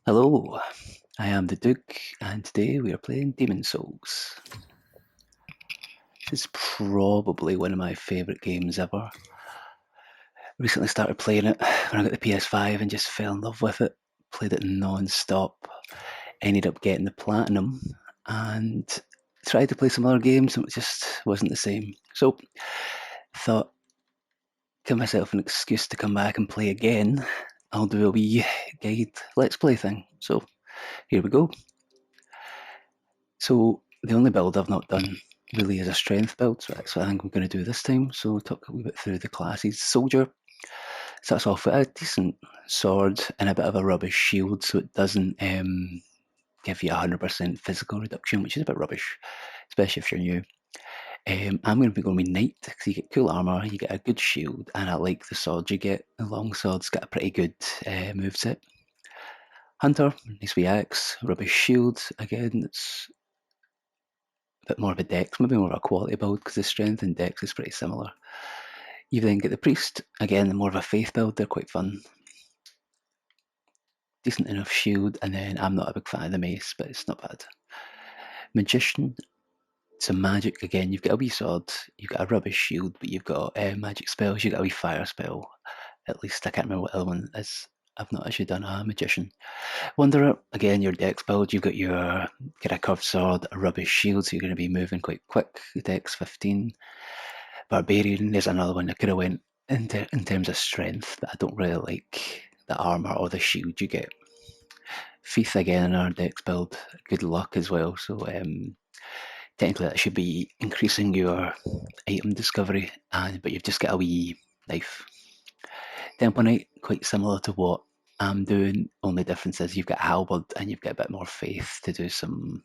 Hello, I am the Duke, and today we are playing Demon Souls. This is probably one of my favourite games ever. Recently started playing it when I got the PS5 and just fell in love with it. Played it non-stop. Ended up getting the platinum and tried to play some other games and it just wasn't the same. So thought, give myself an excuse to come back and play again. I'll do a wee guide let's play thing. So here we go. So the only build I've not done really is a strength build, so that's what I think I'm going to do this time. So we'll talk a wee bit through the classes. Soldier starts off with a decent sword and a bit of a rubbish shield, so it doesn't give you 100% physical reduction, which is a bit rubbish, especially if you're new. I'm going to be going with Knight because you get cool armor, you get a good shield, and I like the sword you get. The long sword's got a pretty good moveset. Hunter, nice wee axe, rubbish shield, again, it's a bit more of a dex, maybe more of a quality build because the strength and dex is pretty similar. You then get the priest, again, more of a faith build, they're quite fun. Decent enough shield, and then I'm not a big fan of the mace, but it's not bad. Magician, some magic again. You've got a wee sword, you've got a rubbish shield, but you've got magic spells. You've got a wee fire spell. At least I can't remember what the other one is. I've not actually done a magician. Wanderer, again, your dex build. You've got your get a curved sword, a rubbish shield, so you're going to be moving quite quick. Dex 15. Barbarian, there's another one that could have went in terms of strength, but I don't really like the armor or the shield you get. Thief again in our dex build, good luck as well. So technically that should be increasing your item discovery, but you've just got a wee knife. Temple Knight, quite similar to what I'm doing, only difference is you've got halberd and you've got a bit more faith to do some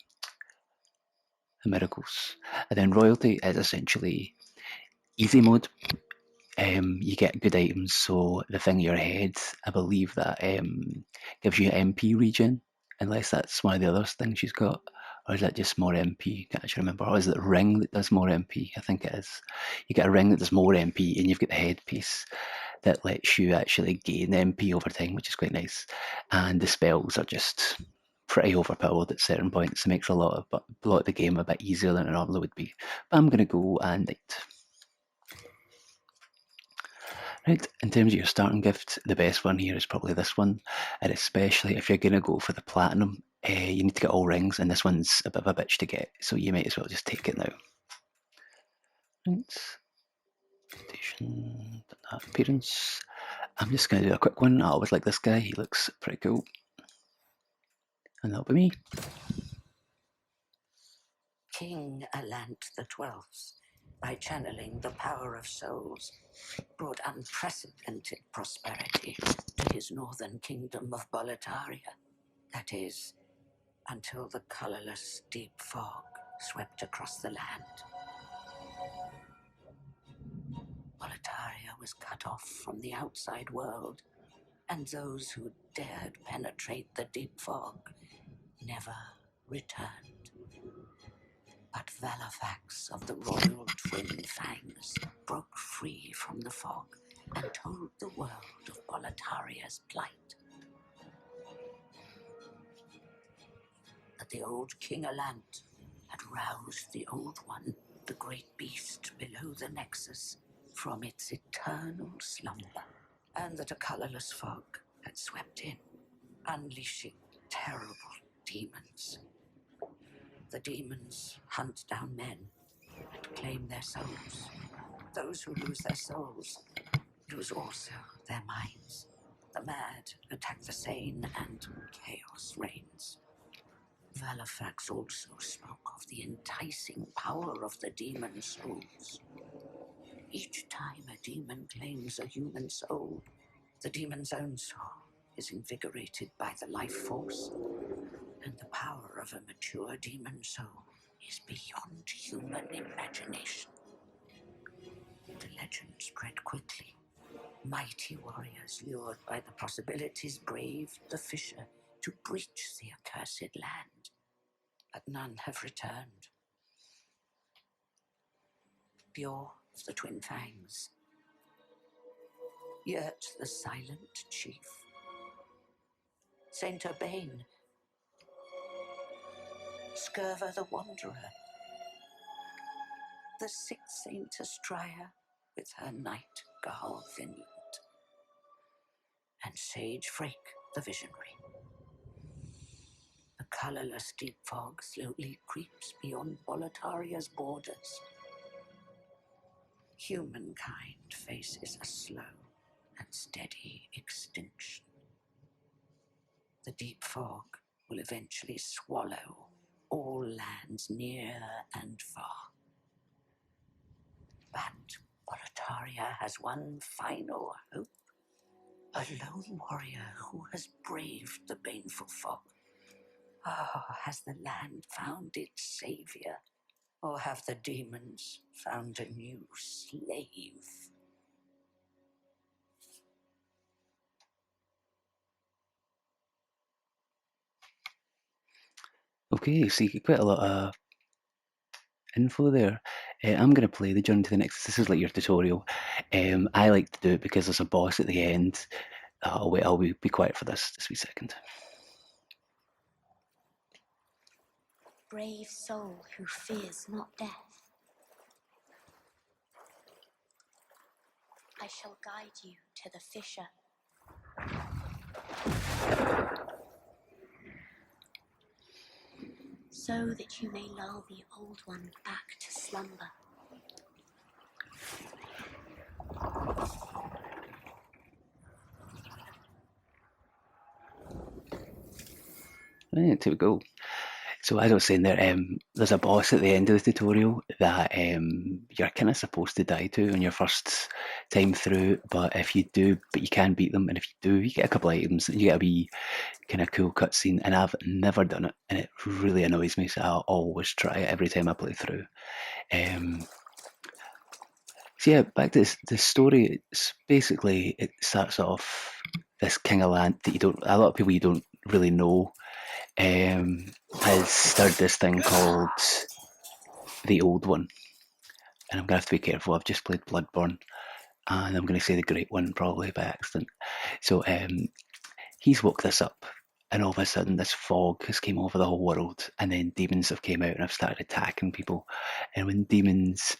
miracles. And then royalty is essentially easy mode. You get good items, so the thing in your head, I believe that gives you MP regen, unless that's one of the other things she's got. Or is that just more MP? Can't actually remember. Or is it a ring that does more MP? I think it is. You get a ring that does more MP, and you've got the headpiece that lets you actually gain MP over time, which is quite nice. And the spells are just pretty overpowered at certain points. It makes a lot of the game a bit easier than it normally would be. But I'm going to go and Knight. Right, in terms of your starting gift, the best one here is probably this one, and especially if you're going to go for the platinum, you need to get all rings, and this one's a bit of a bitch to get, so you might as well just take it now. Right, station, appearance. I'm just going to do a quick one. I always like this guy, he looks pretty cool. And that'll be me. King Alant XII, by channeling the power of souls, brought unprecedented prosperity to his northern kingdom of Boletaria. That is, until the colorless deep fog swept across the land. Boletaria was cut off from the outside world, and those who dared penetrate the deep fog never returned. But Valifax of the royal twin fangs broke free from the fog and told the world of Boletaria's plight. That the old King Alant had roused the Old One, the great beast below the Nexus, from its eternal slumber, and that a colorless fog had swept in, unleashing terrible demons. The demons hunt down men and claim their souls. Those who lose their souls lose also their minds. The mad attack the sane, and chaos reigns. Valifax also spoke of the enticing power of the demon souls. Each time a demon claims a human soul, the demon's own soul is invigorated by the life force, and the power of a mature demon soul is beyond human imagination. The legend spread quickly. Mighty warriors, lured by the possibilities, braved the fissure to breach the accursed land, but none have returned. Pure of the twin fangs, yet the silent chief. Saint Urbane, Scurva the Wanderer, the sixth Saint Astraea with her night Garl Vinland, and Sage Frake the Visionary. The colourless deep fog slowly creeps beyond Volataria's borders. Humankind faces a slow and steady extinction. The deep fog will eventually swallow all lands near and far. But Volataria has one final hope. A lone warrior who has braved the baneful fog. Has the land found its savior? Or have the demons found a new slave? Okay, so you get quite a lot of info there. I'm going to play the Journey to the Nexus. This is like your tutorial. I like to do it because there's a boss at the end. I'll be quiet for this just a wee second. Brave soul who fears not death. I shall guide you to the fissure. So that you may lull the old one back to slumber. Right, here we go. So as I was saying there, there's a boss at the end of the tutorial that you're kind of supposed to die to on your first time through, but you can beat them, and if you do, you get a couple of items, and you get a wee kind of cool cutscene, and I've never done it, and it really annoys me, so I'll always try it every time I play through. So yeah, back to the story. It's basically, it starts off this King of Land that a lot of people you don't really know, has started this thing called the Old One, and I'm gonna have to be careful. I've just played Bloodborne, and I'm gonna say the Great One probably by accident. So he's woke this up, and all of a sudden this fog has came over the whole world, and then demons have came out and have started attacking people. And when demons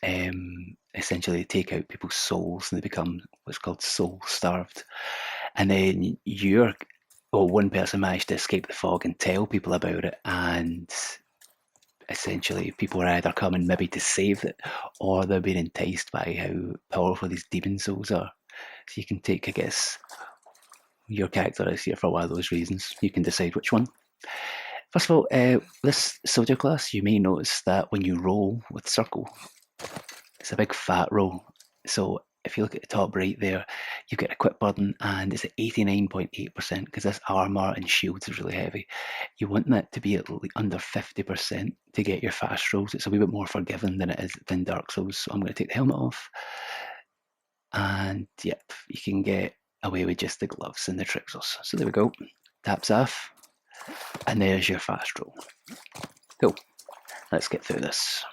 essentially take out people's souls, and they become what's called soul starved, and then one person managed to escape the fog and tell people about it, and essentially people are either coming maybe to save it, or they're being enticed by how powerful these demon souls are. So you can take, I guess, your character is here for one of those reasons. You can decide which one. First of all, this soldier class, you may notice that when you roll with circle, it's a big fat roll. So if you look at the top right there, you get equip burden, and it's at 89.8% because this armor and shields is really heavy. You want that to be at under 50% to get your fast rolls. It's a wee bit more forgiving than Dark Souls. So I'm going to take the helmet off, and yep, you can get away with just the gloves and the trousers. So there we go. Taps off, and there's your fast roll. Cool. Let's get through this.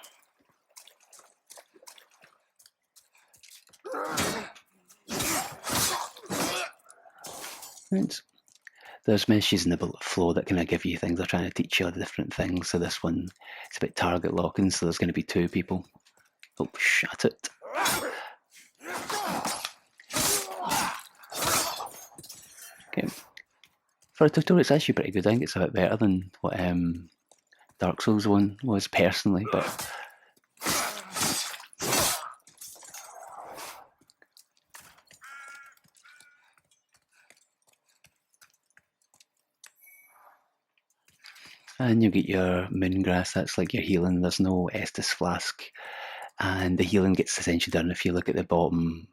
Right. There's messages in the bullet flow that kind of give you things. They're trying to teach you different things. So this one, it's about target locking. So there's going to be two people. Oh, shut it. Okay. For a tutorial, it's actually pretty good. I think it's a bit better than what Dark Souls one was personally, but and you get your moongrass. That's like your healing. There's no Estus flask, and the healing gets essentially done if you look at the bottom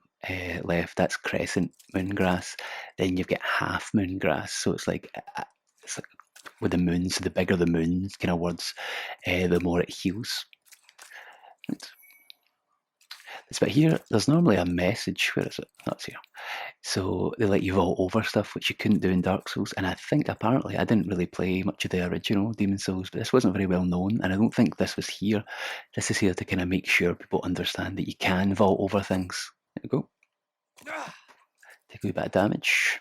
left. That's crescent moongrass. Then you've got half moongrass, so it's like with the moon. So the bigger the moon kind of words, the more it heals. Right. But here, there's normally a message. Where is it? That's here. So they let you vault over stuff, which you couldn't do in Dark Souls. And I think apparently I didn't really play much of the original Demon Souls, but this wasn't very well known. And I don't think this was here. This is here to kind of make sure people understand that you can vault over things. There we go. Take a wee bit of damage.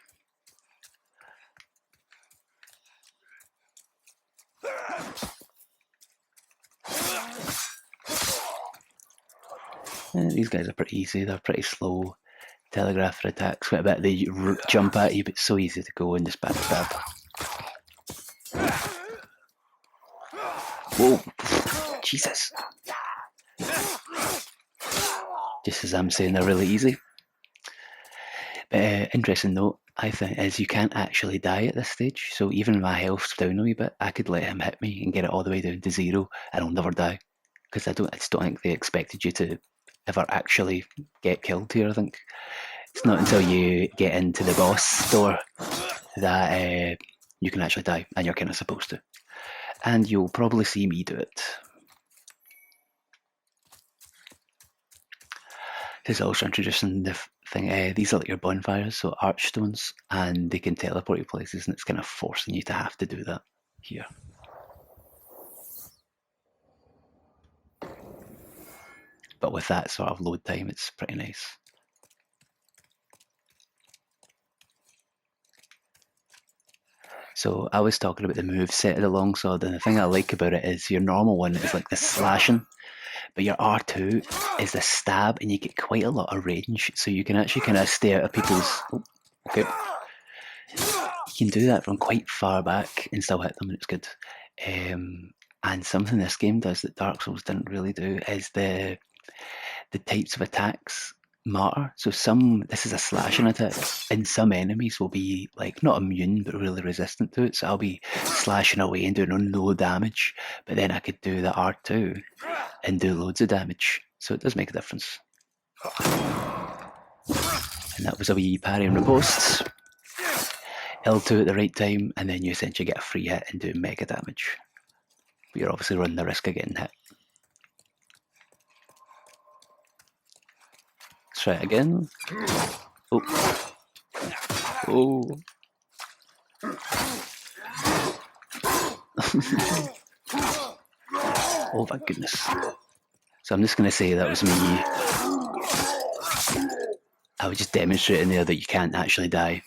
These guys are pretty easy. They're pretty slow. Telegrapher attacks. Quite a bit. They jump at you, but it's so easy to go and just backstab. Whoa! Jesus! Just as I'm saying, they're really easy. But interesting note, I think, is you can't actually die at this stage. So even if my health's down a wee bit, I could let him hit me and get it all the way down to 0, and I'll never die. Because I just don't think they expected you to ever actually get killed here. I think it's not until you get into the boss door that you can actually die, and you're kind of supposed to. And you'll probably see me do it. This is also introducing the thing. These are like your bonfires, so archstones, and they can teleport you places, and it's kind of forcing you to have to do that here. But with that sort of load time, it's pretty nice. So I was talking about the move set of the longsword, and the thing I like about it is your normal one is like the slashing, but your R2 is the stab, and you get quite a lot of range, so you can actually kind of stay out of people's... Oh, okay. You can do that from quite far back and still hit them, and it's good. And something this game does that Dark Souls didn't really do is the types of attacks matter. So this is a slashing attack, and some enemies will be like not immune but really resistant to it. So I'll be slashing away and doing no damage, but then I could do the R2 and do loads of damage. So it does make a difference. And that was a wee parry and riposte. L2 at the right time, and then you essentially get a free hit and do mega damage. But you're obviously running the risk of getting hit. Let's try it again. Oh. Oh. Oh my goodness. So I'm just going to say that was me. I was just demonstrating there that you can't actually die.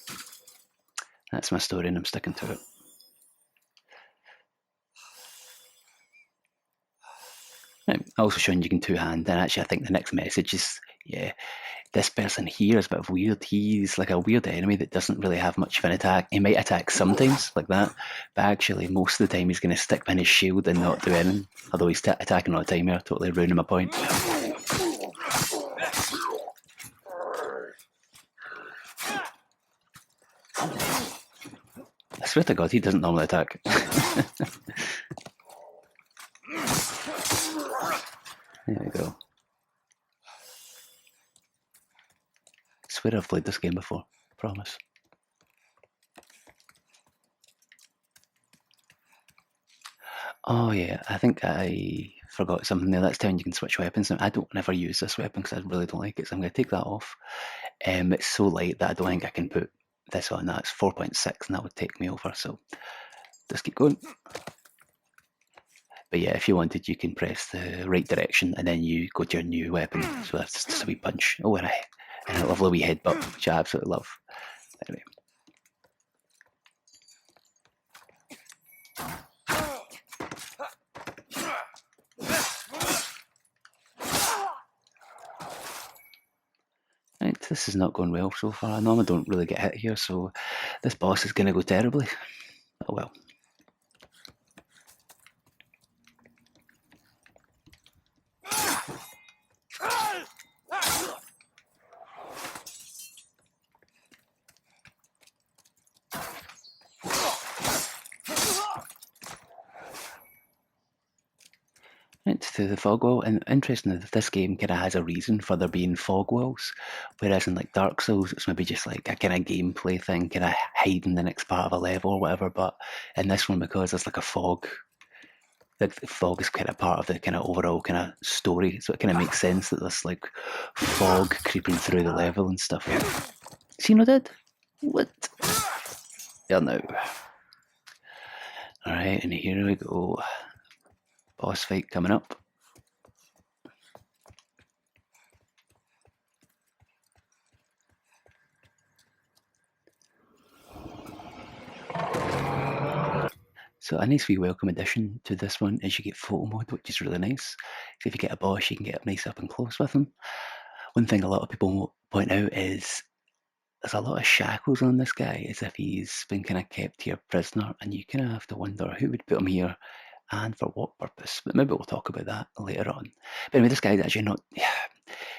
That's my story, and I'm sticking to it. Right, also showing you can two-hand, and actually I think the next message is, yeah, this person here is a bit weird. He's like a weird enemy that doesn't really have much of an attack. He might attack sometimes, like that, but actually most of the time he's going to stick behind his shield and not do anything. Although he's attacking all the time here, totally ruining my point. I swear to God, he doesn't normally attack. There we go. I swear I've played this game before, promise. Oh yeah, I think I forgot something there. That's telling you can switch weapons. Now, I don't never use this weapon because I really don't like it, so I'm going to take that off. It's so light that I don't think I can put this on. That's 4.6 and that would take me over, so just keep going. But yeah, if you wanted, you can press the right direction and then you go to your new weapon. So that's just a wee punch. Oh, and a lovely wee headbutt, which I absolutely love. Anyway. Right, this is not going well so far. I normally don't really get hit here, so this boss is going to go terribly. Oh well. To the fog wall, and interesting that this game kind of has a reason for there being fog walls, whereas in like Dark Souls it's maybe just like a kind of gameplay thing, kind of hiding the next part of a level or whatever. But in this one, because there's like a fog, the fog is kind of part of the kind of overall kind of story, so it kind of makes sense that there's like fog creeping through the level and stuff. See, no dead? What? Yeah, no. All right, and here we go. Boss fight coming up. So a nice wee welcome addition to this one is you get photo mode, which is really nice. So if you get a boss, you can get up nice up and close with him. One thing a lot of people point out is there's a lot of shackles on this guy, as if he's been kind of kept here prisoner, and you kind of have to wonder who would put him here and for what purpose. But maybe we'll talk about that later on. But anyway, this guy's actually not.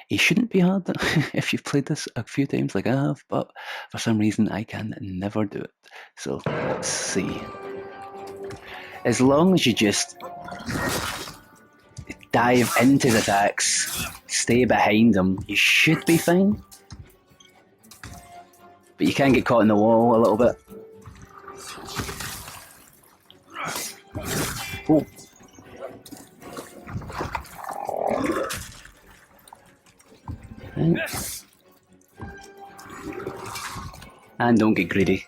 He shouldn't be hard if you've played this a few times like I have, but for some reason I can never do it. So let's see. As long as you just dive into the attacks, stay behind them, you should be fine. But you can get caught in the wall a little bit. Oh. Right. And don't get greedy.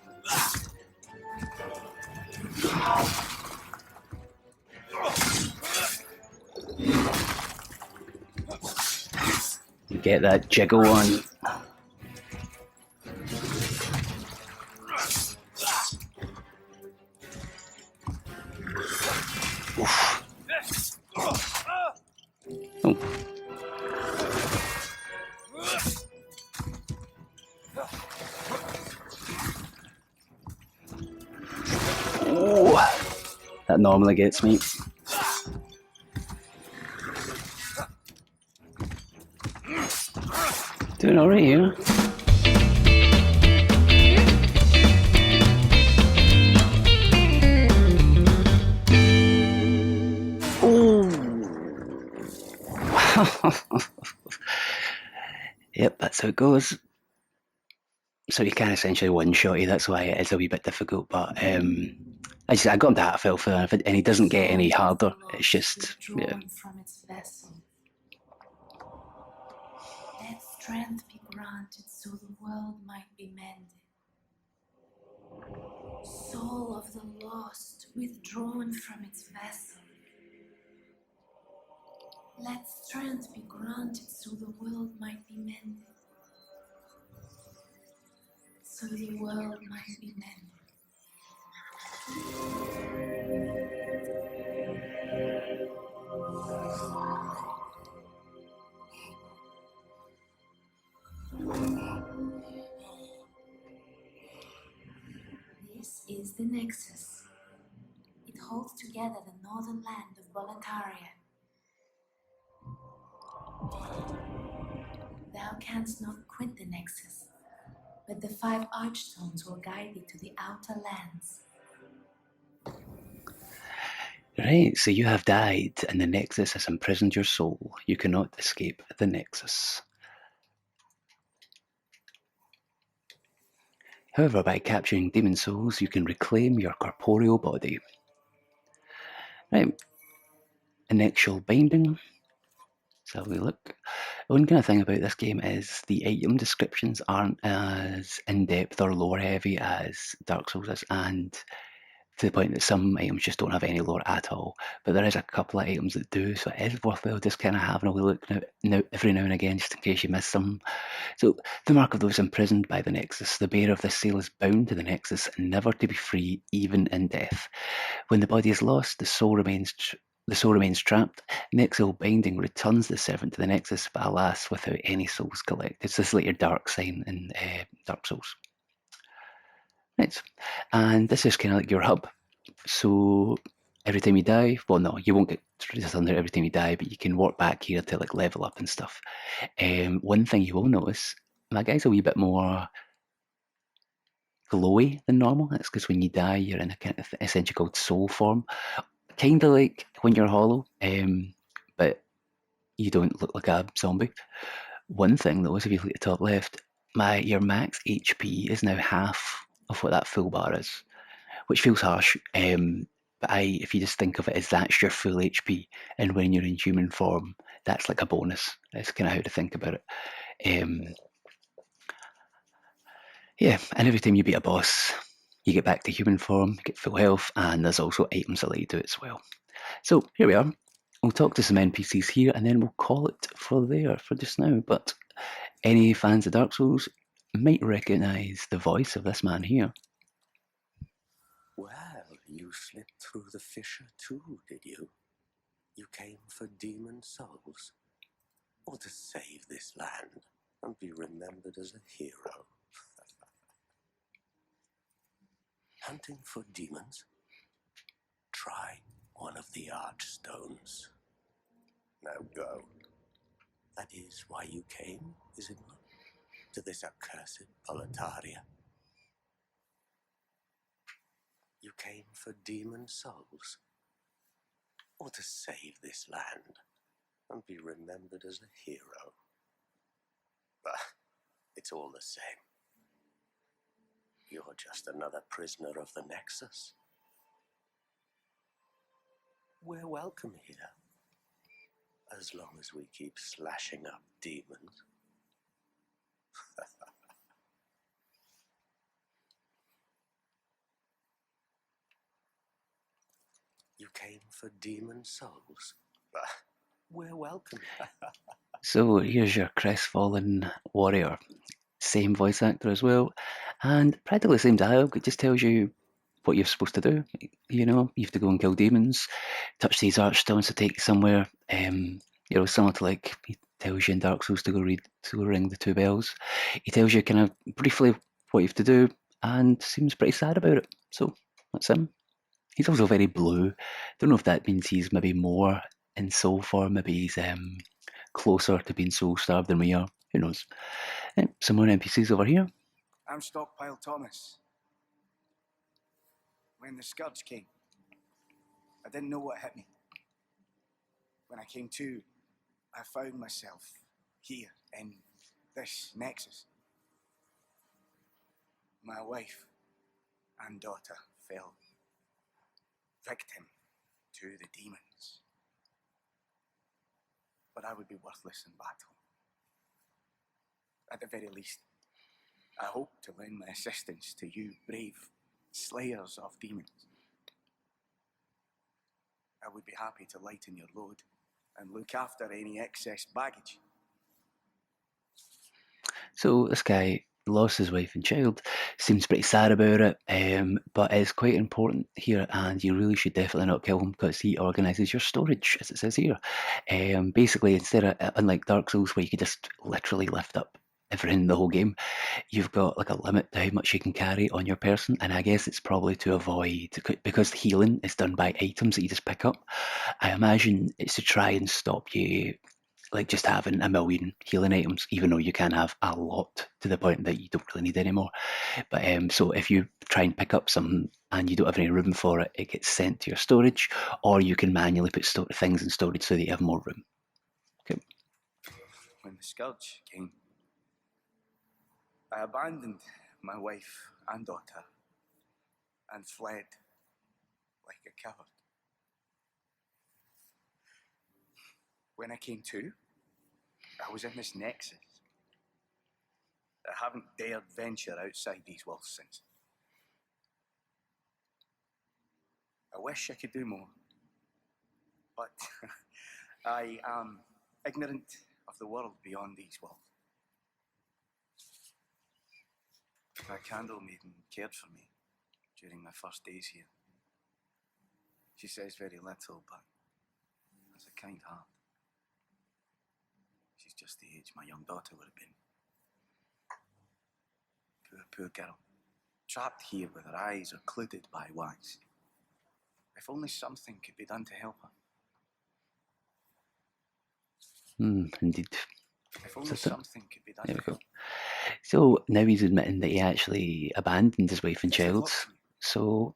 You get that jiggle on. Oof. Oh. Oh, that normally gets me. Doing alright here. Yep, that's how it goes. So you can essentially one-shot you, that's why it is a wee bit difficult, but I got him to half health, and he doesn't get any harder, it's just, yeah. From its vessel. Let strength be granted so the world might be mended. Soul of the lost, withdrawn from its vessel. Let strength be granted so the world might be mended. So the world might be mended. This is the Nexus. It holds together the northern land of Boletaria. Thou canst not quit the Nexus, but the 5 archstones will guide thee to the outer lands. Right, so you have died, and the Nexus has imprisoned your soul. You cannot escape the Nexus. However, by capturing demon souls, you can reclaim your corporeal body. Right, initial binding. So we look. One kind of thing about this game is the item descriptions aren't as in-depth or lore-heavy as Dark Souls is, and to the point that some items just don't have any lore at all. But there is a couple of items that do, so it is worthwhile just kind of having a wee look now every now and again, just in case you miss some. So the mark of those imprisoned by the Nexus. The bearer of this seal is bound to the Nexus, never to be free, even in death. When the body is lost, the soul remains trapped. Nexal binding returns the servant to the Nexus, but alas, without any souls collected. So this is like your dark sign in Dark Souls. Right, and this is kind of like your hub. So every time you die, well, no, you won't get returned there every time you die, but you can walk back here to like level up and stuff. One thing you will notice, my guy's a wee bit more glowy than normal. That's because when you die, you're in a kind of essentially called soul form. Kind of like when you're hollow, but you don't look like a zombie. One thing though is if you look at the top left, your max HP is now half of what that full bar is, which feels harsh. But if you just think of it as that's your full HP, and when you're in human form, that's like a bonus. That's kind of how to think about it. Yeah, and every time you beat a boss, you get back to human form, get full health, and there's also items that let you do it as well. So here we are. We'll talk to some NPCs here, and then we'll call it for there for just now. But any fans of Dark Souls might recognise the voice of this man here. Well, you slipped through the fissure too, did you? You came for demon souls, or to save this land and be remembered as a hero? Hunting for demons? Try one of the archstones. Now go. That is why you came, is it not? To this accursed Boletaria. You came for demon souls, or to save this land and be remembered as a hero? But it's all the same. You're just another prisoner of the Nexus. We're welcome here, as long as we keep slashing up demons. You came for demon souls. We're welcome. So here's your crestfallen warrior. Same voice actor as well, and practically the same dialogue. It just tells you what you're supposed to do. You know, you have to go and kill demons, touch these archstones to take you somewhere. Similar to like he tells you in Dark Souls to go ring the two bells. He tells you kind of briefly what you have to do, and seems pretty sad about it. So that's him. He's also very blue. Don't know if that means he's maybe more in soul form. Maybe he's closer to being soul starved than we are. Who knows? Some more NPCs over here. I'm Stockpile Thomas. When the Scourge came, I didn't know what hit me. When I came to, I found myself here in this Nexus. My wife and daughter fell victim to the demons. But I would be worthless in battle. At the very least, I hope to lend my assistance to you brave slayers of demons. I would be happy to lighten your load and look after any excess baggage. So this guy lost his wife and child, seems pretty sad about it, but it's quite important here, and you really should definitely not kill him because he organises your storage, as it says here. Basically, instead of, unlike Dark Souls, where you could just literally lift up everything in the whole game, you've got like a limit to how much you can carry on your person, and I guess it's probably to avoid, because healing is done by items that you just pick up. I imagine it's to try and stop you like just having a million healing items, even though you can have a lot to the point that you don't really need any more. But so if you try and pick up something and you don't have any room for it, it gets sent to your storage, or you can manually put things in storage so that you have more room. Okay. When the Scourge came, I abandoned my wife and daughter and fled like a coward. When I came to, I was in this Nexus. I haven't dared venture outside these walls since. I wish I could do more, but I am ignorant of the world beyond these walls. My candle maiden cared for me during my first days here. She says very little, but has a kind heart. She's just the age my young daughter would have been. Poor girl, trapped here with her eyes occluded by wax. If only something could be done to help her. Indeed. If only something could be done There to we go. help her. So now he's admitting that he actually abandoned his wife and child. So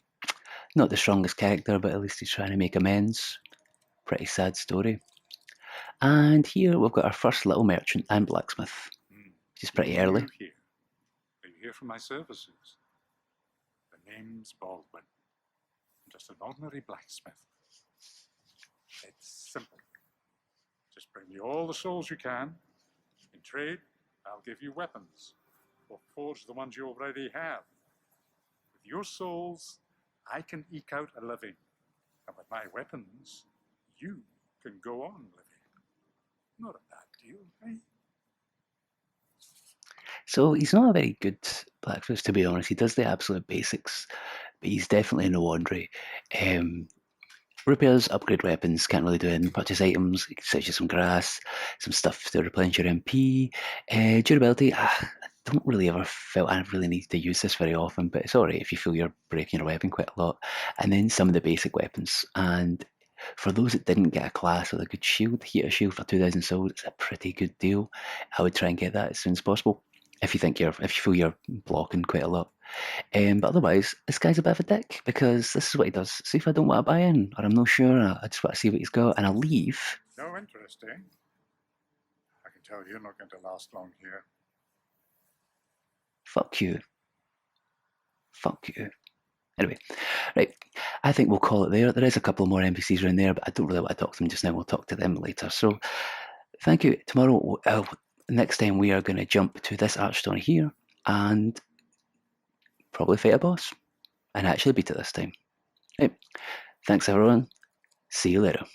not the strongest character, but at least he's trying to make amends. Pretty sad story. And here we've got our first little merchant and blacksmith, which is pretty early. Are you here for my services? The name's Baldwin. I'm just an ordinary blacksmith. It's simple. Just bring me all the souls you can. In trade, I'll give you weapons, or forge the ones you already have. With your souls, I can eke out a living. And with my weapons, you can go on living. Not a bad deal, eh? So he's not a very good blacksmith, to be honest. He does the absolute basics, but he's definitely no Andre. repairs, upgrade weapons, can't really do anything. Purchase items, such as some grass, some stuff to replenish your MP. Durability, I don't really ever felt I really need to use this very often, but it's alright if you feel you're breaking your weapon quite a lot. And then some of the basic weapons. And for those that didn't get a class with a good shield, heater shield for 2,000 souls, it's a pretty good deal. I would try and get that as soon as possible if you feel you're blocking quite a lot. But otherwise, this guy's a bit of a dick because this is what he does. See, if I don't want to buy in or I'm not sure, I just want to see what he's got, and I'll leave. No interest, eh? I can tell you're not going to last long here. Fuck you. Fuck you. Anyway, right, I think we'll call it there. There is a couple more NPCs around there, but I don't really want to talk to them just now. We'll talk to them later. So, thank you. Tomorrow, next time, we are going to jump to this archstone here and probably fight a boss and actually beat it this time. Right. Thanks, everyone. See you later.